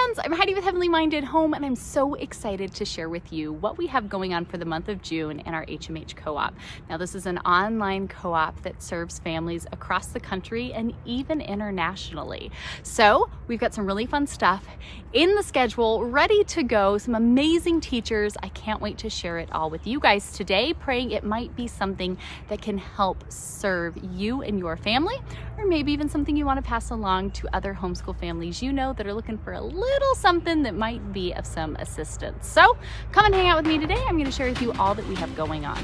friends, I'm Heidi with Heavenly Minded Home, and I'm so excited to share with you what we have going on for the month of June in our HMH co-op. Now, this is an online co-op that serves families across the country and even internationally. So we've got some really fun stuff in the schedule ready to go, some amazing teachers. I can't wait to share it all with you guys today, praying it might be something that can help serve you and your family, or maybe even something you want to pass along to other homeschool families you know that are looking for a little something that might be of some assistance. So come and hang out with me today. I'm going to share with you all that we have going on.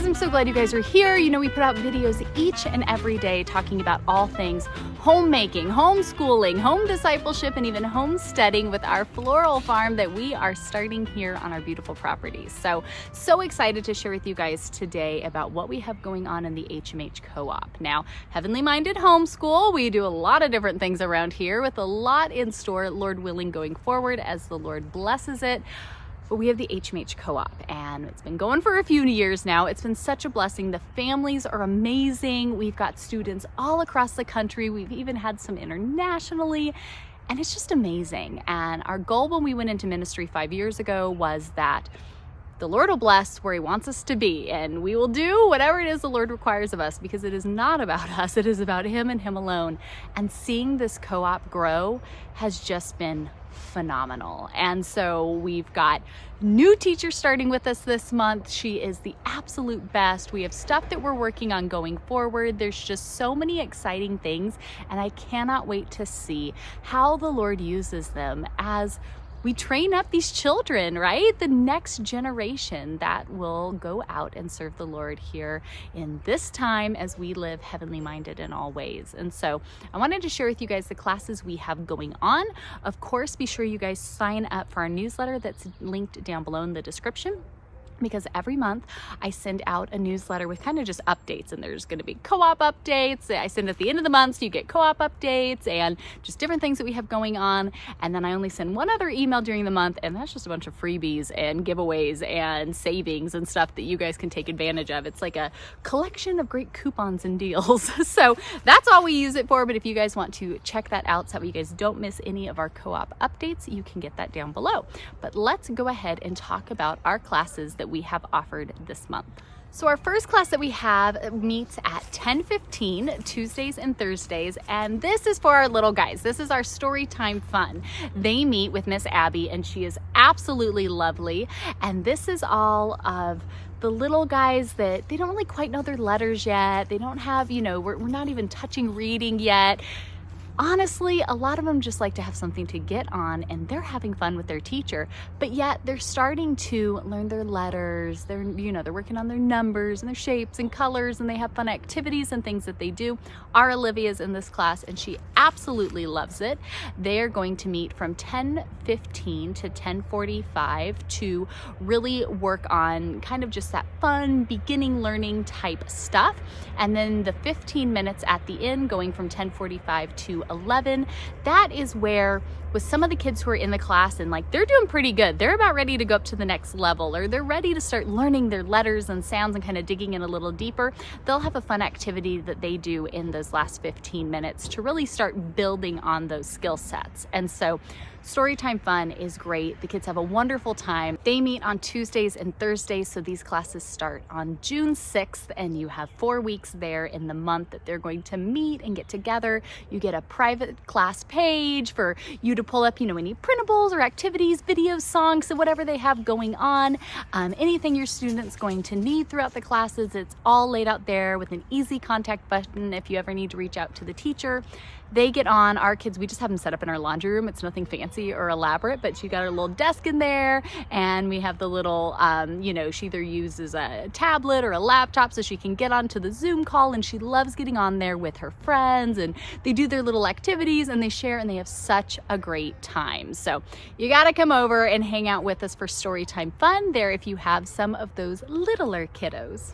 I'm so glad you guys are here. You know, we put out videos each and every day talking about all things homemaking, homeschooling, home discipleship, and even homesteading with our floral farm that we are starting here on our beautiful properties. So excited to share with you guys today about what we have going on in the HMH co-op. Now, Heavenly Minded Homeschool, we do a lot of different things around here with a lot in store, Lord willing, going forward as the Lord blesses it. But we have the HMH co-op, and it's been going for a few years now. It's been such a blessing. The families are amazing. We've got students all across the country. We've even had some internationally, and it's just amazing. And our goal when we went into ministry 5 years ago was that the Lord will bless where He wants us to be, and we will do whatever it is the Lord requires of us, because it is not about us. It is about Him and Him alone. And seeing this co-op grow has just been phenomenal. And so we've got new teacher starting with us this month. She is the absolute best. We have stuff that we're working on going forward. There's just so many exciting things, and I cannot wait to see how the Lord uses them as we train up these children, right? The next generation that will go out and serve the Lord here in this time as we live heavenly minded in all ways. And so I wanted to share with you guys the classes we have going on. Of course, be sure you guys sign up for our newsletter that's linked down below in the description, because every month I send out a newsletter with kind of just updates, and there's going to be co-op updates. I send at the end of the month, so you get co-op updates and just different things that we have going on. And then I only send one other email during the month, and that's just a bunch of freebies and giveaways and savings and stuff that you guys can take advantage of. It's like a collection of great coupons and deals. So that's all we use it for. But if you guys want to check that out so that you guys don't miss any of our co-op updates, you can get that down below. But let's go ahead and talk about our classes that we have offered this month. So our first class that we have meets at 10:15 Tuesdays and Thursdays, and this is for our little guys. This is our Storytime Fun. They meet with Miss Abby, and she is absolutely lovely. And this is all of the little guys that they don't really quite know their letters yet. They don't have, we're not even touching reading yet. Honestly, a lot of them just like to have something to get on, and they're having fun with their teacher, but yet they're starting to learn their letters. They're working on their numbers and their shapes and colors, and they have fun activities and things that they do. Our Olivia's in this class, and she absolutely loves it. They are going to meet from 10:15 to 10:45 to really work on kind of just that fun beginning learning type stuff. And then the 15 minutes at the end, going from 10:45 to 11, that is where with some of the kids who are in the class and they're doing pretty good, they're about ready to go up to the next level, or they're ready to start learning their letters and sounds and kind of digging in a little deeper, they'll have a fun activity that they do in those last 15 minutes to really start building on those skill sets. And so Storytime Fun is great. The kids have a wonderful time. They meet on Tuesdays and Thursdays, so these classes start on June 6th, and you have 4 weeks there in the month that they're going to meet and get together. You get a private class page for you to pull up, any printables or activities, videos, songs, so whatever they have going on. Anything your student's going to need throughout the classes, it's all laid out there with an easy contact button if you ever need to reach out to the teacher. They get on. Our kids, we just have them set up in our laundry room. It's nothing fancy or elaborate, but she got her little desk in there, and we have the little, she either uses a tablet or a laptop so she can get onto the Zoom call, and she loves getting on there with her friends, and they do their little activities and they share, and they have such a great time. So you got to come over and hang out with us for Storytime Fun there if you have some of those littler kiddos.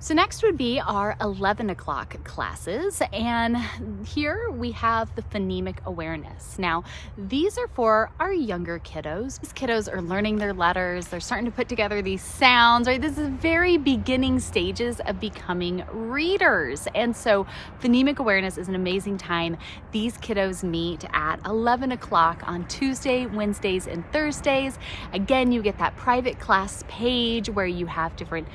So next would be our 11 o'clock classes, and here we have the phonemic awareness. Now, these are for our younger kiddos. These kiddos are learning their letters, they're starting to put together these sounds, right? This is the very beginning stages of becoming readers. And so phonemic awareness is an amazing time. These kiddos meet at 11 o'clock on Tuesday, Wednesdays, and Thursdays. Again, you get that private class page where you have different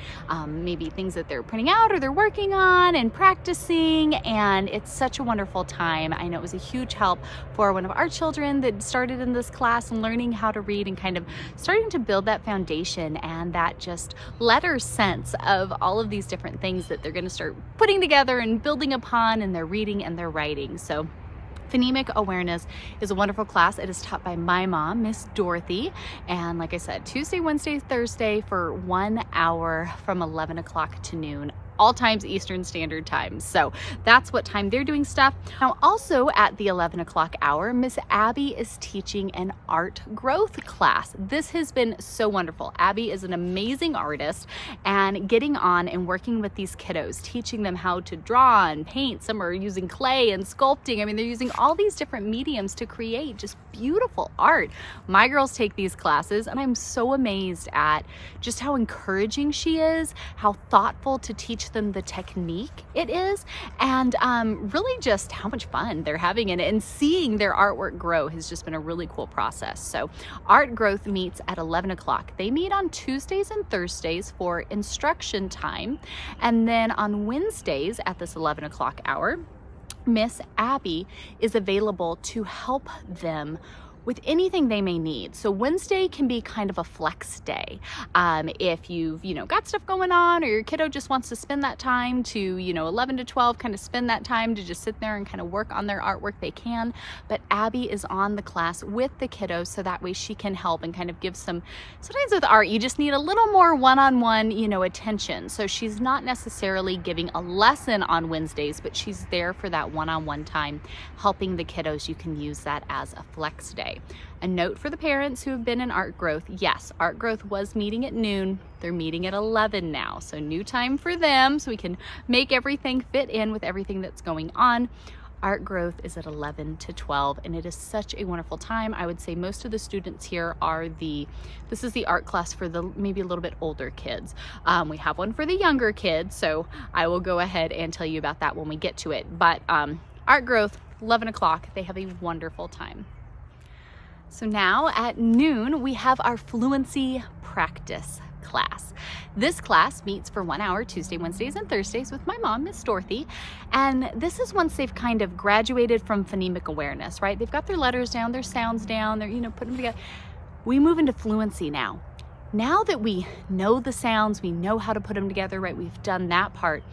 maybe things that they're printing out or they're working on and practicing, and it's such a wonderful time. I know it was a huge help for one of our children that started in this class and learning how to read and kind of starting to build that foundation and that just letter sense of all of these different things that they're going to start putting together and building upon in their reading and their writing. So phonemic awareness is a wonderful class. It is taught by my mom, Miss Dorothy. And like I said, Tuesday, Wednesday, Thursday for 1 hour from 11 o'clock to noon, all times Eastern Standard Time. So that's what time they're doing stuff. Now also at the 11 o'clock hour, Miss Abby is teaching an art growth class. This has been so wonderful. Abby is an amazing artist, and getting on and working with these kiddos, teaching them how to draw and paint. Some are using clay and sculpting. I mean, they're using all these different mediums to create just beautiful art. My girls take these classes and I'm so amazed at just how encouraging she is, how thoughtful to teach them the technique it is, and really just how much fun they're having in it, and seeing their artwork grow has just been a really cool process. So art growth meets at 11 o'clock. They meet on Tuesdays and Thursdays for instruction time, and then on Wednesdays at this 11 o'clock hour, Miss Abby is available to help them with anything they may need. So Wednesday can be kind of a flex day. If you've, got stuff going on, or your kiddo just wants to spend that time to, 11 to 12, kind of spend that time to just sit there and kind of work on their artwork, they can. But Abby is on the class with the kiddos, so that way she can help and kind of give sometimes with art, you just need a little more one-on-one, attention. So she's not necessarily giving a lesson on Wednesdays, but she's there for that one-on-one time, helping the kiddos. You can use that as a flex day. A note for the parents who have been in art growth: yes, art growth was meeting at noon. They're meeting at 11 now, so new time for them, so we can make everything fit in with everything that's going on. Art growth is at 11 to 12, and it is such a wonderful time. I would say most of the students here are this is the art class for the maybe a little bit older kids. We have one for the younger kids, so I will go ahead and tell you about that when we get to it. But art growth, 11 o'clock, they have a wonderful time. So now at noon, we have our fluency practice class. This class meets for 1 hour Tuesday, Wednesdays, and Thursdays with my mom, Miss Dorothy. And this is once they've kind of graduated from phonemic awareness, right? They've got their letters down, their sounds down, they're, putting them together. We move into fluency now. Now that we know the sounds, we know how to put them together, right? We've done that part.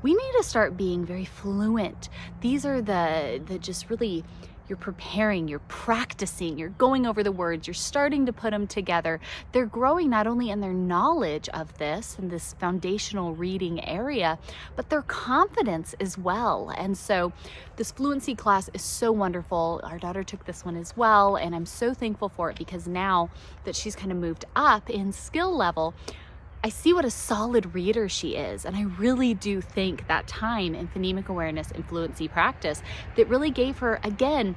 We need to start being very fluent. These are the just really, you're preparing, you're practicing, you're going over the words, you're starting to put them together. They're growing not only in their knowledge of this and this foundational reading area, but their confidence as well. And so this fluency class is so wonderful. Our daughter took this one as well, and I'm so thankful for it, because now that she's kind of moved up in skill level, I see what a solid reader she is. And I really do think that time in phonemic awareness and fluency practice that really gave her, again,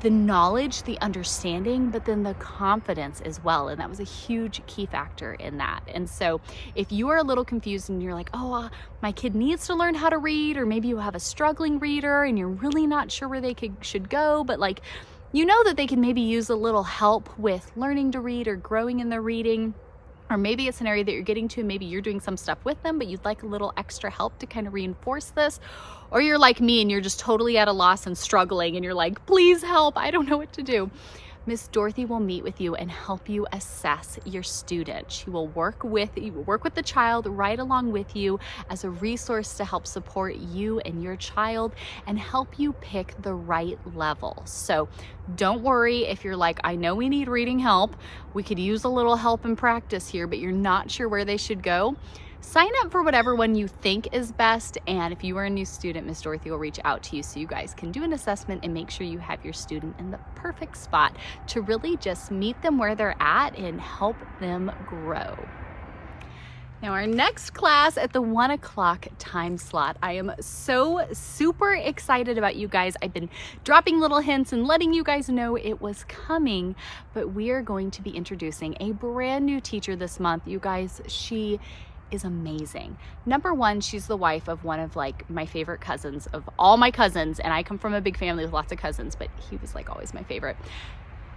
the knowledge, the understanding, but then the confidence as well. And that was a huge key factor in that. And so if you are a little confused and you're like, oh, my kid needs to learn how to read, or maybe you have a struggling reader and you're really not sure where they should go, but that they can maybe use a little help with learning to read or growing in their reading. Or maybe it's an area that you're getting to, maybe you're doing some stuff with them, but you'd like a little extra help to kind of reinforce this. Or you're like me and you're just totally at a loss and struggling, and you're like, please help, I don't know what to do. Miss Dorothy will meet with you and help you assess your student. She will work with the child right along with you as a resource to help support you and your child and help you pick the right level. So don't worry if you're like, I know we need reading help. We could use a little help and practice here, but you're not sure where they should go. Sign up for whatever one you think is best, and if you are a new student, Miss Dorothy will reach out to you so you guys can do an assessment and make sure you have your student in the perfect spot to really just meet them where they're at and help them grow. Now our next class at the 1 o'clock time slot. I am so super excited about you guys. I've been dropping little hints and letting you guys know it was coming, but we are going to be introducing a brand new teacher this month. You guys, she is amazing. Number one, she's the wife of one of like my favorite cousins of all my cousins, and I come from a big family with lots of cousins, but he was like always my favorite.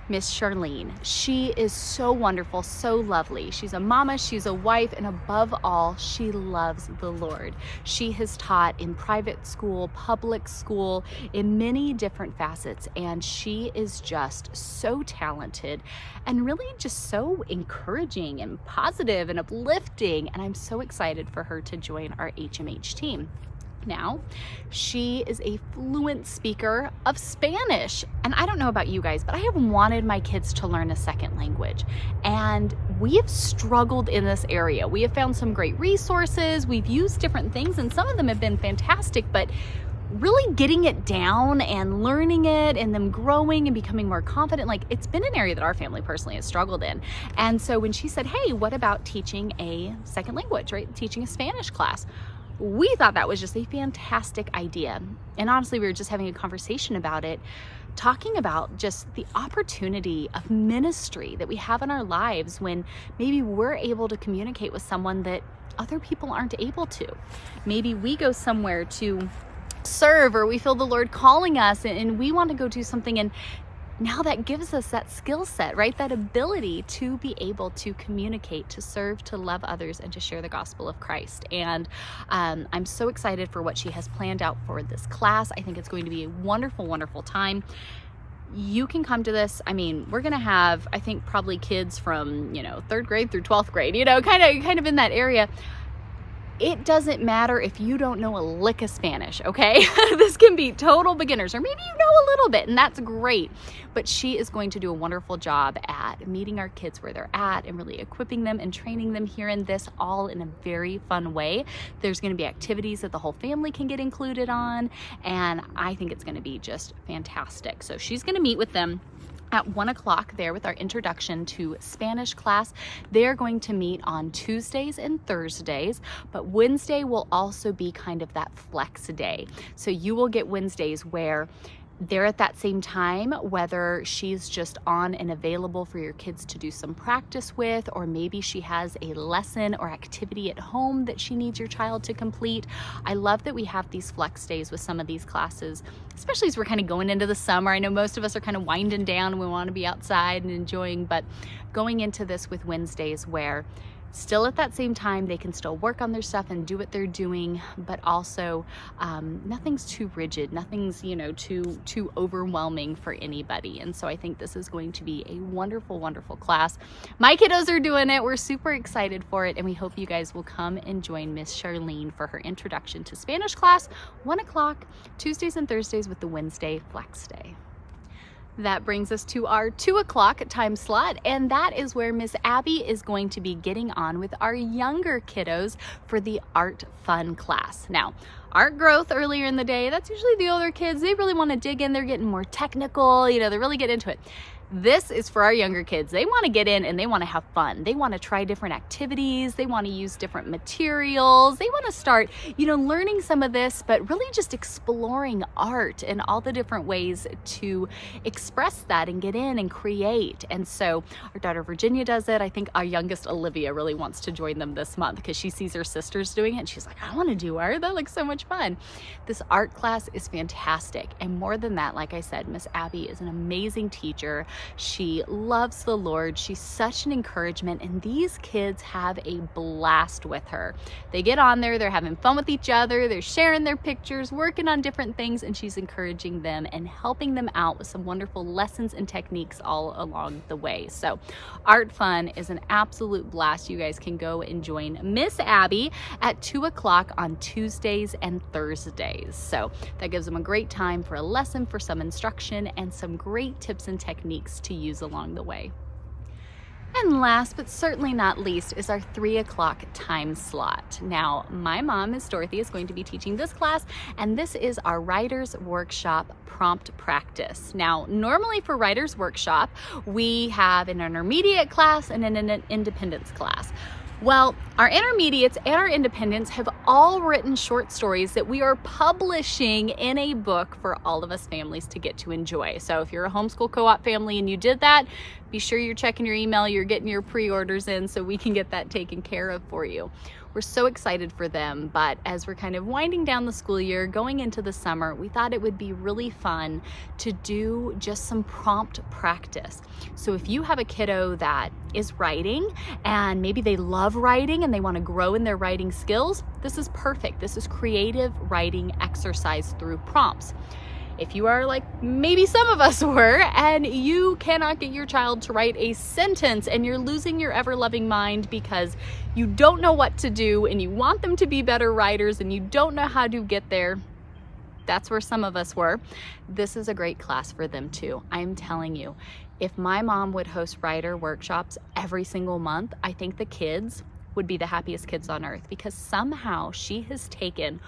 Miss Charlene. She is so wonderful, so lovely. She's a mama, she's a wife, and above all, she loves the Lord. She has taught in private school, public school, in many different facets, and she is just so talented and really just so encouraging and positive and uplifting, and I'm so excited for her to join our HMH team. Now, she is a fluent speaker of Spanish. And I don't know about you guys, but I have wanted my kids to learn a second language. And we have struggled in this area. We have found some great resources. We've used different things, and some of them have been fantastic, but really getting it down and learning it and them growing and becoming more confident, like it's been an area that our family personally has struggled in. And so when she said, hey, what about teaching a second language, right? Teaching a Spanish class. We thought that was just a fantastic idea. And honestly, we were just having a conversation about it, talking about just the opportunity of ministry that we have in our lives when maybe we're able to communicate with someone that other people aren't able to. Maybe we go somewhere to serve, or we feel the Lord calling us and we want to go do something, and now that gives us that skill set, right? That ability to be able to communicate, to serve, to love others, and to share the gospel of Christ. And I'm so excited for what she has planned out for this class. I think it's going to be a wonderful, wonderful time. You can come to this. I mean, we're going to have, I think, probably kids from, 3rd grade through 12th grade, kind of in that area. It doesn't matter if you don't know a lick of Spanish, okay? This can be total beginners, or maybe you know a little bit, and that's great. But she is going to do a wonderful job at meeting our kids where they're at and really equipping them and training them here in this, all in a very fun way. There's going to be activities that the whole family can get included on, and I think it's going to be just fantastic. So she's going to meet with them at 1 o'clock there with our introduction to Spanish class. They're going to meet on Tuesdays and Thursdays, but Wednesday will also be kind of that flex day. So you will get Wednesdays where they're at that same time, whether she's just on and available for your kids to do some practice with, or maybe she has a lesson or activity at home that she needs your child to complete. I love that we have these flex days with some of these classes, especially as we're kind of going into the summer. I know most of us are kind of winding down and we want to be outside and enjoying, but going into this with Wednesdays where still at that same time they can still work on their stuff and do what they're doing, but also nothing's too rigid, nothing's too overwhelming for anybody. And so I think this is going to be a wonderful, wonderful class. My kiddos are doing it. We're super excited for it, and we hope you guys will come and join Miss Charlene for her introduction to Spanish class, 1 o'clock, Tuesdays and Thursdays with the Wednesday flex day. That brings us to our 2 o'clock time slot, and that is where Miss Abby is going to be getting on with our younger kiddos for the Art Fun class. Now, art growth earlier in the day, that's usually the older kids. They really want to dig in. They're getting more technical, they really get into it. This is for our younger kids. They want to get in and they want to have fun. They want to try different activities. They want to use different materials. They want to start, learning some of this, but really just exploring art and all the different ways to express that and get in and create. And so our daughter Virginia does it. I think our youngest Olivia really wants to join them this month because she sees her sisters doing it and she's like, I want to do art. That looks so much fun. This art class is fantastic. And more than that, like I said, Miss Abby is an amazing teacher. She loves the Lord. She's such an encouragement, and these kids have a blast with her. They get on there, they're having fun with each other, they're sharing their pictures, working on different things, and she's encouraging them and helping them out with some wonderful lessons and techniques all along the way. So Art Fun is an absolute blast. You guys can go and join Miss Abby at 2 o'clock on Tuesdays and Thursdays. So that gives them a great time for a lesson, for some instruction, and some great tips and techniques to use along the way. And last but certainly not least is our 3 o'clock time slot. Now, my mom, Miss Dorothy, is going to be teaching this class, and this is our Writer's Workshop prompt practice. Now, normally for Writer's Workshop, we have an intermediate class and an independence class. Well, our intermediates and our independents have all written short stories that we are publishing in a book for all of us families to get to enjoy. So if you're a homeschool co-op family and you did that, be sure you're checking your email, you're getting your pre-orders in so we can get that taken care of for you. We're so excited for them, but as we're kind of winding down the school year, going into the summer, we thought it would be really fun to do just some prompt practice. So if you have a kiddo that is writing and maybe they love writing and they want to grow in their writing skills, this is perfect. This is creative writing exercise through prompts. If you are like maybe some of us were, and you cannot get your child to write a sentence and you're losing your ever-loving mind because you don't know what to do and you want them to be better writers and you don't know how to get there, that's where some of us were. This is a great class for them too. I'm telling you, if my mom would host writer workshops every single month, I think the kids would be the happiest kids on earth, because somehow she has taken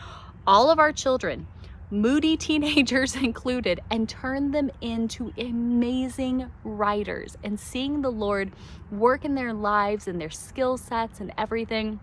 all of our children, moody teenagers included, and turn them into amazing writers, and seeing the Lord work in their lives and their skill sets and everything.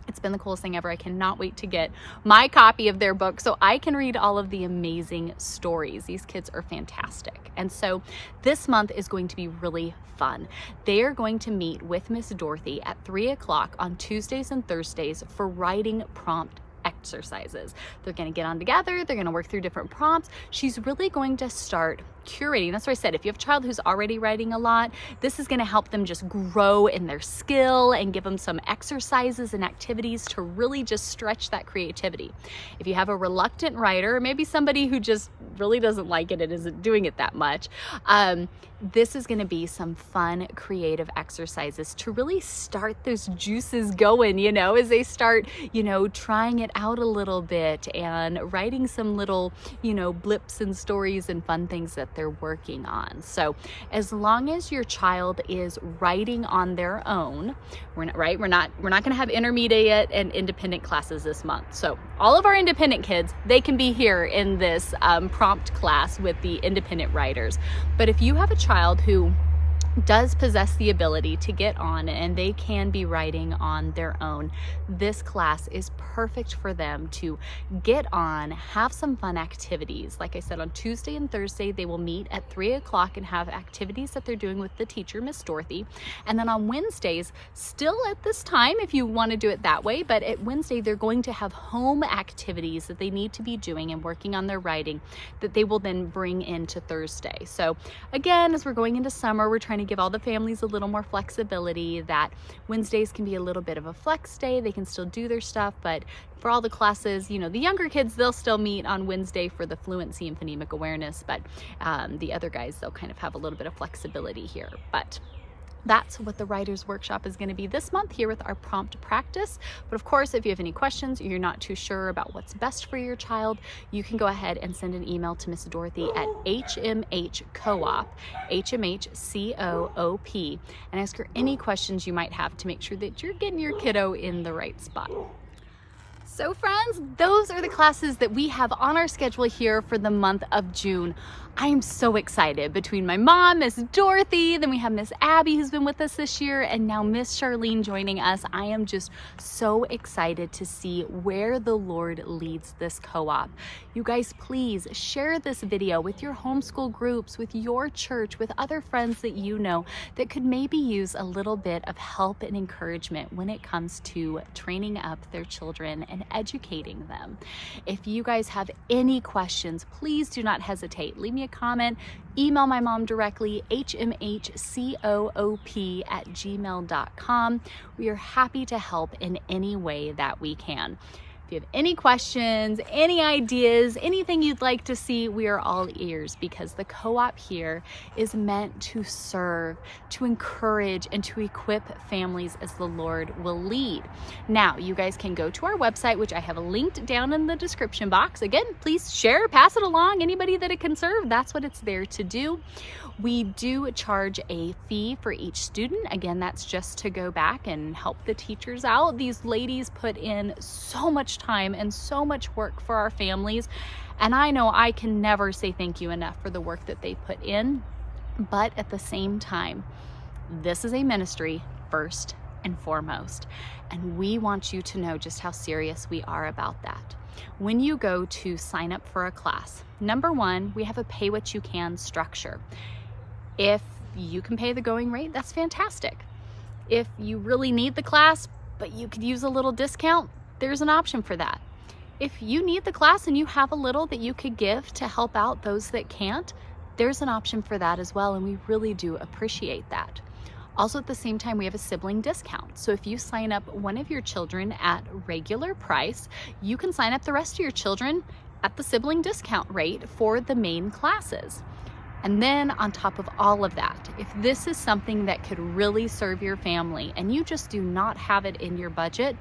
It's been the coolest thing ever. I cannot wait to get my copy of their book so I can read all of the amazing stories. These kids are fantastic. And so this month is going to be really fun. They are going to meet with Miss Dorothy at 3 o'clock on Tuesdays and Thursdays for writing prompt exercises. They're going to get on together. They're going to work through different prompts. She's really going to start curating. That's what I said. If you have a child who's already writing a lot, this is going to help them just grow in their skill and give them some exercises and activities to really just stretch that creativity. If you have a reluctant writer, or maybe somebody who just really doesn't like it and isn't doing it that much, this is going to be some fun, creative exercises to really start those juices going, as they start, trying it out a little bit and writing some little, blips and stories and fun things that they're working on. So as long as your child is writing on their own, we're not going to have intermediate and independent classes this month. So all of our independent kids, they can be here in this prompt class with the independent writers. But if you have a child who does possess the ability to get on and they can be writing on their own, this class is perfect for them to get on, have some fun activities. Like I said, on Tuesday and Thursday, they will meet at 3 o'clock and have activities that they're doing with the teacher, Miss Dorothy. And then on Wednesdays, still at this time, if you want to do it that way, but at Wednesday, they're going to have home activities that they need to be doing and working on their writing that they will then bring into Thursday. So again, as we're going into summer, we're trying to give all the families a little more flexibility, that Wednesdays can be a little bit of a flex day. They can still do their stuff, but for all the classes, the younger kids, they'll still meet on Wednesday for the fluency and phonemic awareness, but the other guys, they'll kind of have a little bit of flexibility here. But that's what the Writers Workshop is going to be this month here with our prompt practice. But of course, if you have any questions or you're not too sure about what's best for your child, you can go ahead and send an email to Miss Dorothy at HMHCoop, HMHCOOP, and ask her any questions you might have to make sure that you're getting your kiddo in the right spot. So friends, those are the classes that we have on our schedule here for the month of June. I am so excited. Between my mom, Miss Dorothy, then we have Miss Abby who's been with us this year, and now Miss Charlene joining us. I am just so excited to see where the Lord leads this co-op. You guys, please share this video with your homeschool groups, with your church, with other friends that you know that could maybe use a little bit of help and encouragement when it comes to training up their children and educating them. If you guys have any questions, please do not hesitate. Leave me a comment, email my mom directly, hmhcoop@gmail.com. We are happy to help in any way that we can. If you have any questions, any ideas, anything you'd like to see, we are all ears, because the co-op here is meant to serve, to encourage, and to equip families as the Lord will lead. Now, you guys can go to our website, which I have linked down in the description box. Again, please share, pass it along, anybody that it can serve. That's what it's there to do. We do charge a fee for each student. Again, that's just to go back and help the teachers out. These ladies put in so much time and so much work for our families, and I know I can never say thank you enough for the work that they put in. But at the same time, this is a ministry first and foremost. And we want you to know just how serious we are about that. When you go to sign up for a class, number one, we have a pay what you can structure. If you can pay the going rate, that's fantastic. If you really need the class, but you could use a little discount, there's an option for that. If you need the class and you have a little that you could give to help out those that can't, there's an option for that as well, and we really do appreciate that. Also, at the same time, we have a sibling discount. So if you sign up one of your children at regular price, you can sign up the rest of your children at the sibling discount rate for the main classes. And then on top of all of that, if this is something that could really serve your family and you just do not have it in your budget,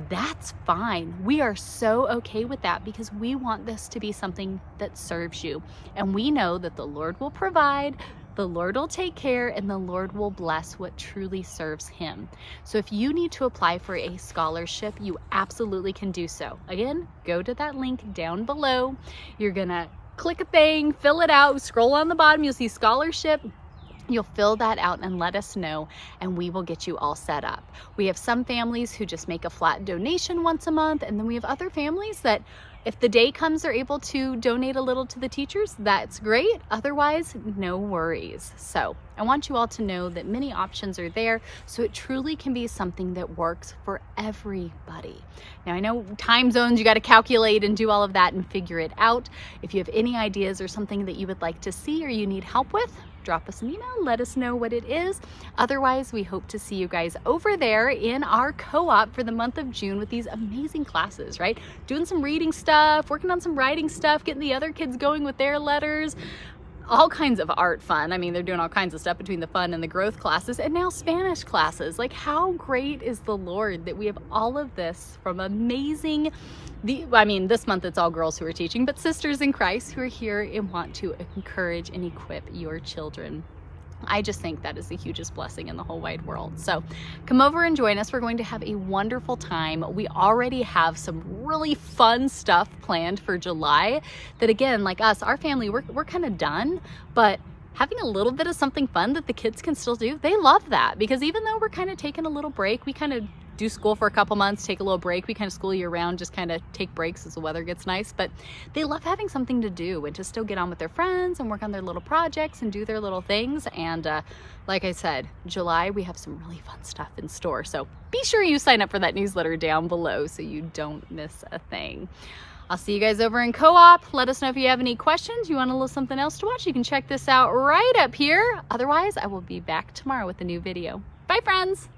that's fine. We are so okay with that because we want this to be something that serves you. And we know that the Lord will provide, the Lord will take care, and the Lord will bless what truly serves Him. So if you need to apply for a scholarship, you absolutely can do so. Again, go to that link down below. You're gonna click a thing, fill it out, scroll on the bottom, you'll see scholarship. You'll fill that out and let us know, and we will get you all set up. We have some families who just make a flat donation once a month, and then we have other families that if the day comes they're able to donate a little to the teachers, that's great. Otherwise, no worries. So I want you all to know that many options are there, so it truly can be something that works for everybody. Now I know time zones, you got to calculate and do all of that and figure it out. If you have any ideas or something that you would like to see or you need help with, drop us an email, let us know what it is. Otherwise, we hope to see you guys over there in our co-op for the month of June with these amazing classes, right? Doing some reading stuff, working on some writing stuff, getting the other kids going with their letters, all kinds of art fun. I mean, they're doing all kinds of stuff between the fun and the growth classes, and now Spanish classes. Like, how great is the Lord that we have all of this from amazing, this month it's all girls who are teaching, but sisters in Christ who are here and want to encourage and equip your children. I just think that is the hugest blessing in the whole wide world. So come over and join us. We're going to have a wonderful time. We already have some really fun stuff planned for July that, again, like us, our family, we're kind of done, but having a little bit of something fun that the kids can still do, they love that, because even though we're kind of taking a little break, we kind of do school for a couple months, take a little break. We kind of school year round, just kind of take breaks as the weather gets nice, but they love having something to do and to still get on with their friends and work on their little projects and do their little things. And like I said, July, we have some really fun stuff in store. So be sure you sign up for that newsletter down below so you don't miss a thing. I'll see you guys over in co-op. Let us know if you have any questions. You want a little something else to watch, you can check this out right up here. Otherwise, I will be back tomorrow with a new video. Bye, friends.